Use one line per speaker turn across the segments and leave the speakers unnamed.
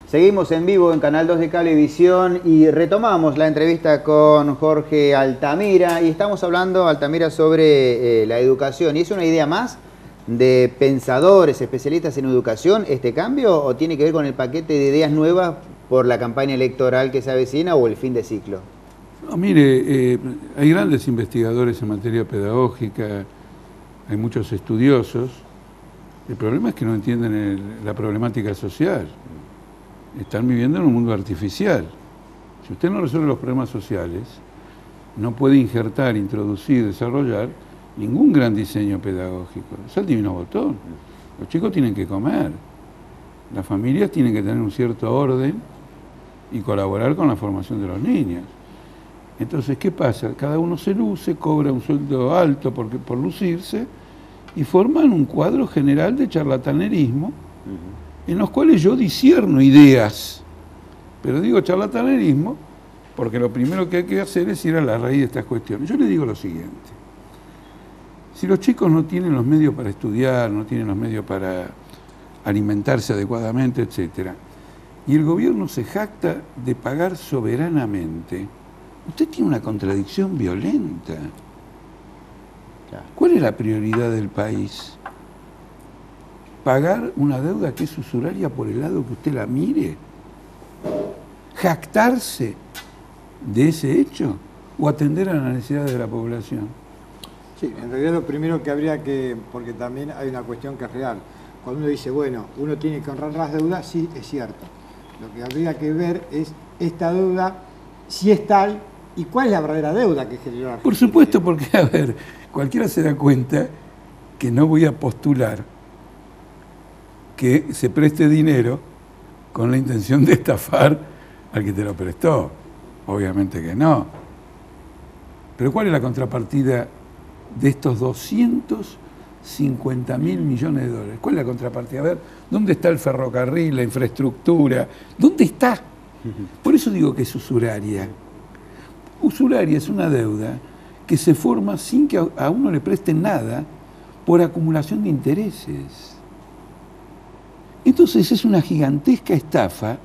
Seguimos en vivo en Canal 2 de Cablevisión y retomamos la entrevista con Jorge Altamira y estamos hablando, Altamira, sobre la educación. ¿Y es una idea más de pensadores, especialistas en educación, este cambio, o tiene que ver con el paquete de ideas nuevas por la campaña electoral que se avecina o el fin de ciclo?
No, mire, hay grandes investigadores en materia pedagógica, hay muchos estudiosos. El problema es que no entienden la problemática social. Están viviendo en un mundo artificial. Si usted no resuelve los problemas sociales, no puede injertar, introducir, desarrollar ningún gran diseño pedagógico. Es el divino botón. Los chicos tienen que comer. Las familias tienen que tener un cierto orden y colaborar con la formación de los niños. Entonces, ¿qué pasa? Cada uno se luce, cobra un sueldo alto por lucirse y forman un cuadro general de charlatanerismo en los cuales yo discierno ideas. Pero digo charlatanerismo porque lo primero que hay que hacer es ir a la raíz de estas cuestiones. Yo le digo lo siguiente. Si los chicos no tienen los medios para estudiar, no tienen los medios para alimentarse adecuadamente, etc., y el gobierno se jacta de pagar soberanamente, usted tiene una contradicción violenta. ¿Cuál es la prioridad del país? ¿Pagar una deuda que es usuraria por el lado que usted la mire? ¿Jactarse de ese hecho? ¿O atender a las necesidades de la población?
Sí, en realidad lo primero que habría que, porque también hay una cuestión que es real. Cuando uno dice, bueno, uno tiene que honrar las deudas, sí, es cierto. Lo que habría que ver es esta deuda, si es tal, y cuál es la verdadera deuda que generó la Argentina.
Por supuesto, porque, a ver, cualquiera se da cuenta que no voy a postular que se preste dinero con la intención de estafar al que te lo prestó. Obviamente que no. Pero ¿cuál es la contrapartida de estos 250.000 millones de dólares? ¿Cuál es la contrapartida? A ver, ¿dónde está el ferrocarril, la infraestructura? ¿Dónde está? Por eso digo que es usuraria. Usuraria es una deuda que se forma sin que a uno le presten nada por acumulación de intereses. Entonces es una gigantesca estafa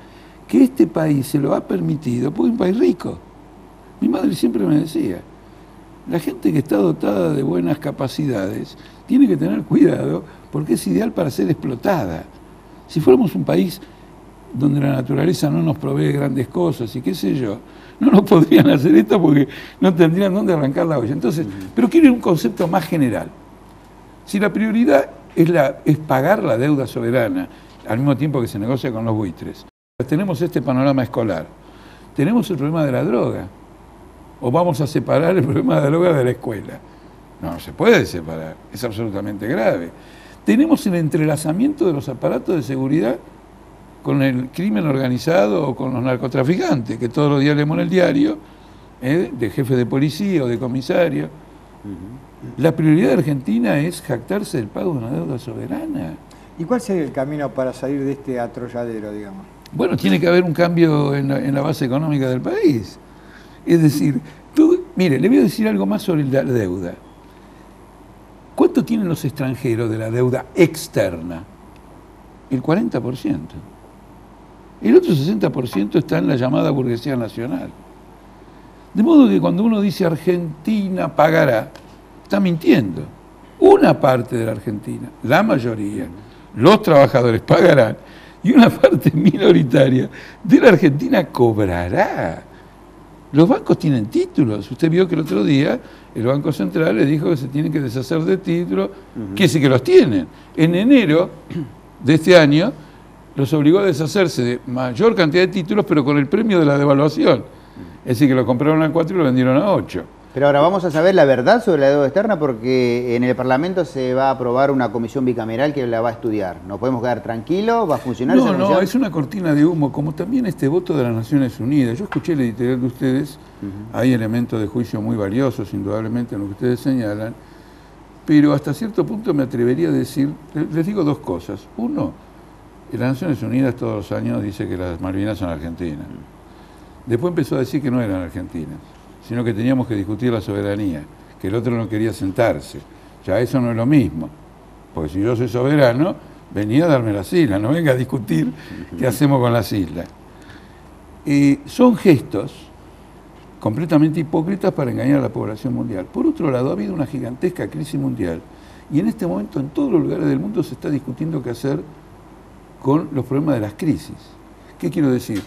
que este país se lo ha permitido, porque es un país rico. Mi madre siempre me decía, la gente que está dotada de buenas capacidades tiene que tener cuidado porque es ideal para ser explotada. Si fuéramos un país donde la naturaleza no nos provee grandes cosas y qué sé yo, no nos podrían hacer esto porque no tendrían dónde arrancar la olla. Entonces, pero quiero un concepto más general. Si la prioridad es pagar la deuda soberana, al mismo tiempo que se negocia con los buitres, tenemos este panorama escolar, tenemos el problema de la droga, o vamos a separar el problema de la droga de la escuela. No se puede separar, es absolutamente grave. Tenemos el entrelazamiento de los aparatos de seguridad con el crimen organizado o con los narcotraficantes, que todos los días leemos en el diario, de jefe de policía o de comisario. La prioridad de Argentina es jactarse del pago de una deuda soberana.
¿Y cuál sería el camino para salir de este atolladero, digamos?
Bueno, tiene que haber un cambio en la base económica del país. Es decir, mire, le voy a decir algo más sobre la deuda. ¿Cuánto tienen los extranjeros de la deuda externa? El 40%. El otro 60% está en la llamada burguesía nacional. De modo que cuando uno dice Argentina pagará, está mintiendo. Una parte de la Argentina, la mayoría, los trabajadores pagarán, y una parte minoritaria de la Argentina cobrará. Los bancos tienen títulos. Usted vio que el otro día el Banco Central le dijo que se tienen que deshacer de títulos, que sí que los tienen. En enero de este año los obligó a deshacerse de mayor cantidad de títulos, pero con el premio de la devaluación. Es decir, que lo compraron a 4 y lo vendieron a 8.
Pero ahora vamos a saber la verdad sobre la deuda externa porque en el Parlamento se va a aprobar una comisión bicameral que la va a estudiar. ¿Nos podemos quedar tranquilos? ¿Va a funcionar esa comisión?
No, es una cortina de humo, como también este voto de las Naciones Unidas. Yo escuché el editorial de ustedes, hay elementos de juicio muy valiosos, indudablemente, en lo que ustedes señalan, pero hasta cierto punto me atrevería a decir, les digo dos cosas. Uno, las Naciones Unidas todos los años dice que las Malvinas son argentinas. Después empezó a decir que no eran argentinas, sino que teníamos que discutir la soberanía, que el otro no quería sentarse. Ya eso no es lo mismo, porque si yo soy soberano, venía a darme las islas, no venga a discutir qué hacemos con las islas. Son gestos completamente hipócritas para engañar a la población mundial. Por otro lado, ha habido una gigantesca crisis mundial y en este momento en todos los lugares del mundo se está discutiendo qué hacer con los problemas de las crisis. ¿Qué quiero decir?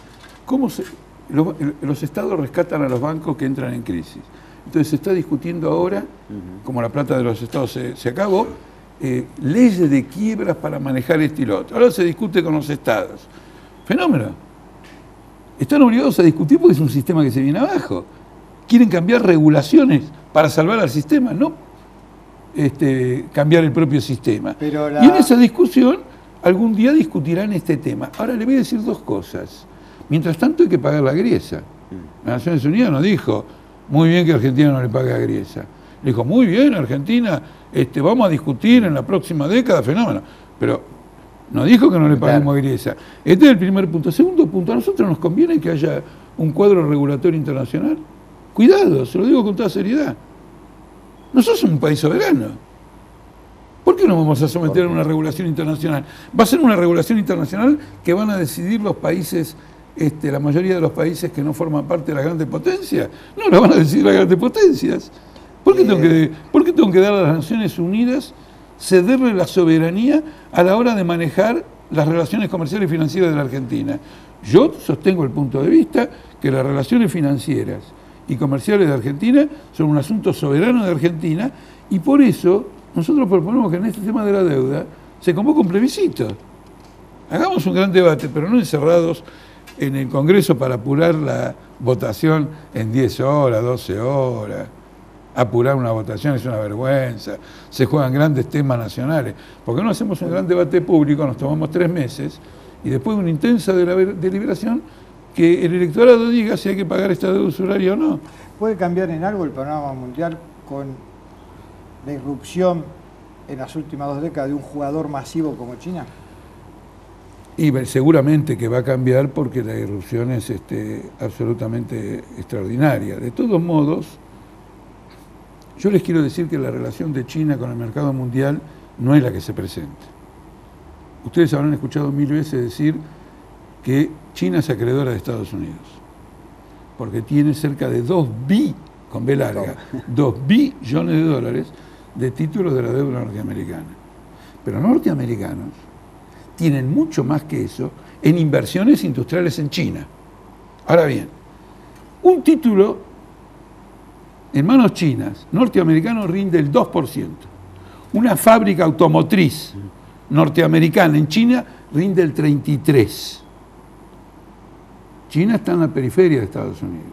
Los estados rescatan a los bancos que entran en crisis. Entonces se está discutiendo ahora, como la plata de los estados se acabó, leyes de quiebras para manejar este y lo otro. Ahora se discute con los estados. Fenómeno. Están obligados a discutir porque es un sistema que se viene abajo. Quieren cambiar regulaciones para salvar al sistema, no cambiar el propio sistema. Y en esa discusión, algún día discutirán este tema. Ahora le voy a decir dos cosas. Mientras tanto hay que pagar la griesa. Las Naciones Unidas nos dijo, muy bien que Argentina no le pague a griesa. Le dijo, muy bien, Argentina, vamos a discutir en la próxima década, fenómeno. Pero no dijo que no le paguemos a griesa. Este es el primer punto. Segundo punto, a nosotros nos conviene que haya un cuadro regulatorio internacional. Cuidado, se lo digo con toda seriedad. Nosotros somos un país soberano. ¿Por qué no vamos a someter a una regulación internacional? Va a ser una regulación internacional que van a decidir los países, la mayoría de los países que no forman parte de las grandes potencias. No, la van a decidir las grandes potencias. ¿Por qué tengo que dar a las Naciones Unidas cederle la soberanía a la hora de manejar las relaciones comerciales y financieras de la Argentina? Yo sostengo el punto de vista que las relaciones financieras y comerciales de Argentina son un asunto soberano de Argentina y por eso nosotros proponemos que en este tema de la deuda se convoque un plebiscito. Hagamos un gran debate, pero no encerrados en el Congreso para apurar la votación en 10 horas, 12 horas. Apurar una votación es una vergüenza, se juegan grandes temas nacionales. ¿Por qué no hacemos un gran debate público, nos tomamos 3 meses y después de una intensa deliberación que el electorado diga si hay que pagar esta deuda usuraria o no?
¿Puede cambiar en algo el panorama mundial con la irrupción en las últimas 2 décadas de un jugador masivo como China?
Y seguramente que va a cambiar porque la irrupción es absolutamente extraordinaria. De todos modos, yo les quiero decir que la relación de China con el mercado mundial no es la que se presenta. Ustedes habrán escuchado 1000 veces decir que China es acreedora de Estados Unidos, porque tiene cerca de 2 billones de dólares de títulos de la deuda norteamericana. Pero norteamericanos tienen mucho más que eso en inversiones industriales en China. Ahora bien, un título en manos chinas, norteamericano, rinde el 2%. Una fábrica automotriz norteamericana en China rinde el 33%. China está en la periferia de Estados Unidos.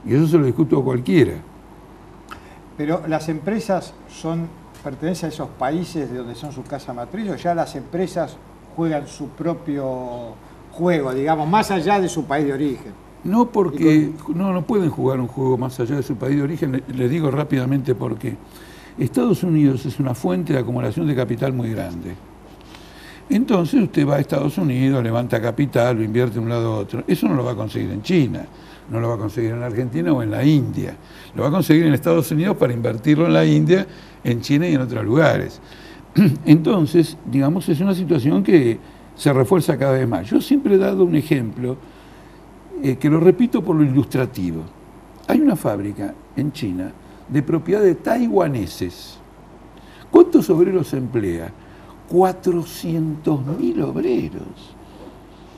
Y eso se lo discuto a cualquiera.
Pero las empresas pertenecen a esos países de donde son su casa matriz, o ya las empresas juegan su propio juego, digamos, más allá de su país de origen.
No, porque no pueden jugar un juego más allá de su país de origen. Les digo rápidamente por qué. Estados Unidos es una fuente de acumulación de capital muy grande. Entonces usted va a Estados Unidos, levanta capital, lo invierte de un lado a otro. Eso no lo va a conseguir en China, no lo va a conseguir en Argentina o en la India. Lo va a conseguir en Estados Unidos para invertirlo en la India, en China y en otros lugares. Entonces, digamos, es una situación que se refuerza cada vez más. Yo siempre he dado un ejemplo que lo repito por lo ilustrativo. Hay una fábrica en China de propiedad de taiwaneses. ¿Cuántos obreros emplea? 400.000 obreros.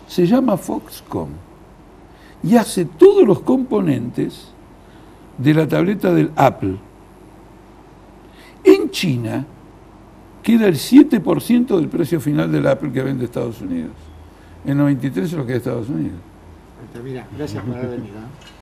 Se llama Foxconn y hace todos los componentes de la tableta del Apple. En China queda el 7% del precio final del Apple que vende Estados Unidos. El 93% es lo que es Estados Unidos.
Mira, gracias por haber venido.